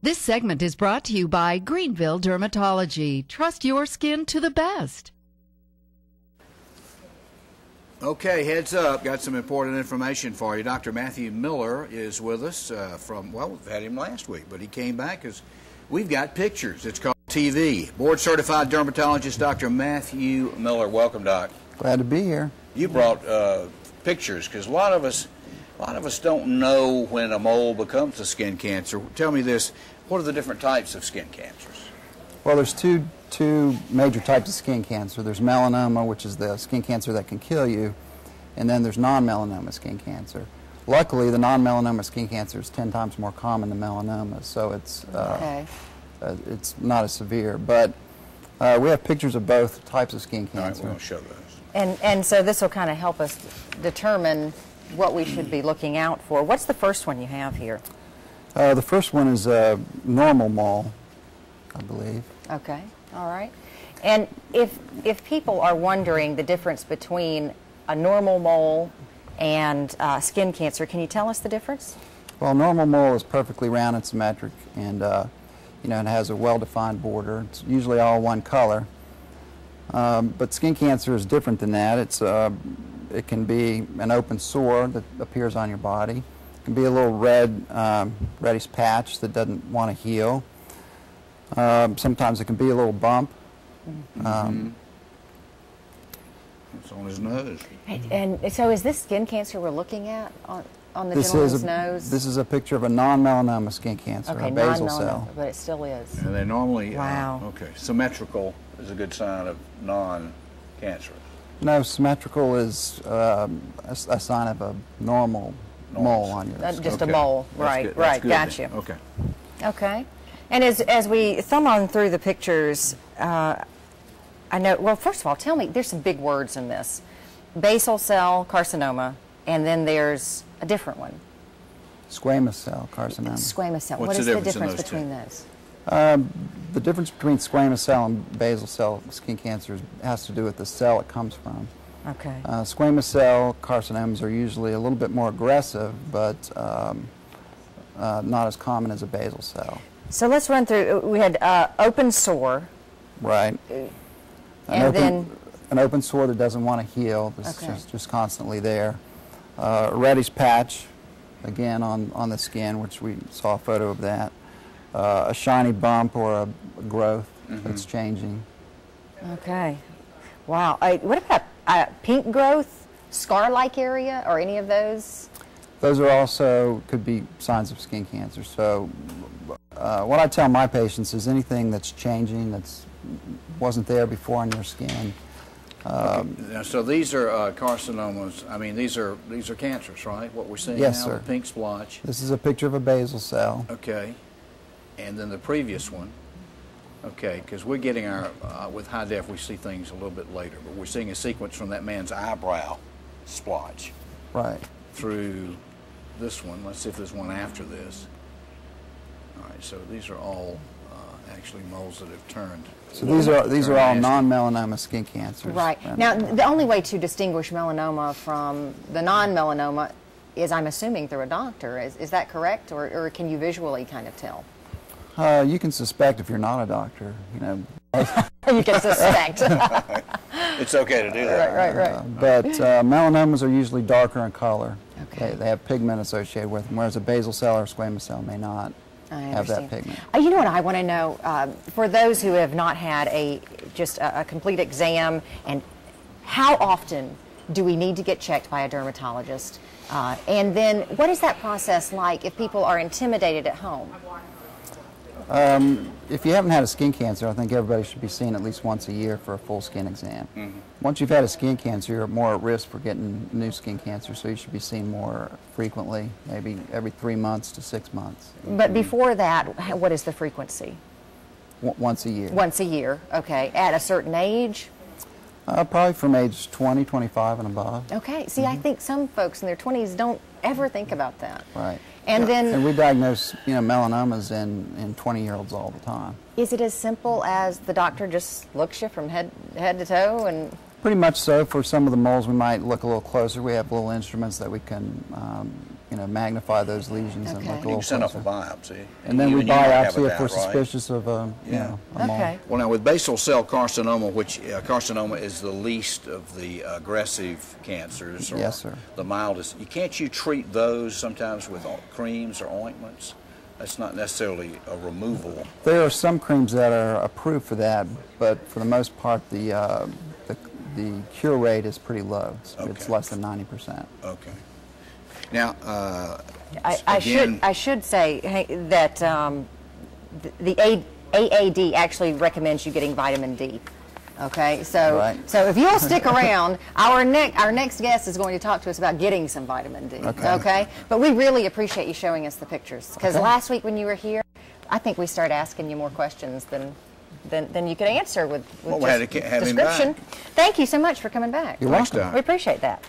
This segment is brought to you by Greenville Dermatology. Trust your skin to the best. Okay, heads up. Got some important information for you. Dr. Matthew Miller is with us well, we've had him last week, but he came back because we've got pictures. It's called TV. Board-certified dermatologist Dr. Matthew Miller. Welcome, Doc. Glad to be here. You brought pictures because a lot of us don't know when a mole becomes a skin cancer. Tell me this, what are the different types of skin cancers? Well, there's two major types of skin cancer. There's melanoma, which is the skin cancer that can kill you, and then there's non-melanoma skin cancer. Luckily, the non-melanoma skin cancer is 10 times more common than melanoma, so it's not as severe. But we have pictures of both types of skin cancer. All right, we're going to show those. And so this will kind of help us determine what we should be looking out for. What's the first one you have here? The first one is a normal mole, I believe. Okay, all right. And if people are wondering the difference between a normal mole and skin cancer, can you tell us the difference? Well, a normal mole is perfectly round and symmetric, and it has a well-defined border. It's usually all one color. But skin cancer is different than that. It can be an open sore that appears on your body. It can be a little reddish patch that doesn't want to heal. Sometimes it can be a little bump. It's on his nose. And so is this skin cancer we're looking at on the gentleman's nose? This is a picture of a non-melanoma skin cancer, okay, a basal cell. But it still is. And they normally, wow. Okay, symmetrical is a good sign of non-cancerous. No, symmetrical is a sign of a normal mole on your skin. Just a mole, right, right, gotcha. Okay. Okay. And as we thumb on through the pictures, I know, well, first of all, tell me, there's some big words in this. Basal cell carcinoma, and then there's a different one. Squamous cell carcinoma. Squamous cell. What's what is the the difference difference between those? The difference between squamous cell and basal cell skin cancer has to do with the cell it comes from. Okay. Squamous cell carcinomas are usually a little bit more aggressive, but not as common as a basal cell. So let's run through. We had open sore. Right. An open sore that doesn't want to heal. It's just constantly there. A reddish patch, again on the skin, which we saw a photo of that. A shiny bump or a growth that's changing. Okay. Wow. What about pink growth, scar-like area, or any of those? Those are also could be signs of skin cancer. So what I tell my patients is anything that's changing, that's wasn't there before on your skin. So these are carcinomas. I mean, these are cancers, right? What we're seeing yes, now, sir. the pink splotch. This is a picture of a basal cell. Okay. And then the previous one. Okay, because we're getting our, with high def, we see things a little bit later, but we're seeing a sequence from that man's eyebrow splotch. Right. Through this one. Let's see if there's one after this. All right, so these are all actually moles that have turned. So these are all non-melanoma skin cancers. Right. Now, the only way to distinguish melanoma from the non-melanoma is, I'm assuming, through a doctor. Is that correct, or can you visually kind of tell? You can suspect if you're not a doctor. You can suspect. It's okay to do that. Right. But melanomas are usually darker in color. Okay. They have pigment associated with them, whereas a basal cell or squamous cell may not have that pigment. You know what I want to know? For those who have not had just a complete exam, and how often do we need to get checked by a dermatologist? And then what is that process like if people are intimidated at home? If you haven't had a skin cancer, I think everybody should be seen at least once a year for a full skin exam. Once you've had a skin cancer, you're more at risk for getting new skin cancer, so you should be seen more frequently, maybe every 3 months to 6 months. But before that, what is the frequency? Once a year. Once a year, okay. At a certain age? Probably from age 20, 25 and above. Okay. See, I think some folks in their 20s don't ever think about that. Right. And then we diagnose, melanomas in 20-year-olds all the time. Is it as simple as the doctor just looks you from head to toe and? Pretty much so. For some of the moles, we might look a little closer. We have little instruments that we can magnify those lesions and Okay. look a You little can send off a closer. biopsy. And then we you might have biopsy it if we're out, right? suspicious of a mole. Okay. Well, now with basal cell carcinoma, which carcinoma is the least of the aggressive cancers, or Yes, sir. the mildest, can't you treat those sometimes with creams or ointments? That's not necessarily a removal. There are some creams that are approved for that, but for the most part, the cure rate is pretty low. It's Okay. less than 90%. Okay. Now, I should say that the AAD actually recommends you getting vitamin D. Okay, so Right. so if you'll stick around, our next guest is going to talk to us about getting some vitamin D. Okay. But we really appreciate you showing us the pictures, because Okay. last week when you were here, I think we started asking you more questions than you could answer with Well, we had just to have him description. back. Thank you so much for coming back. You're Thanks, welcome. Doc. We appreciate that.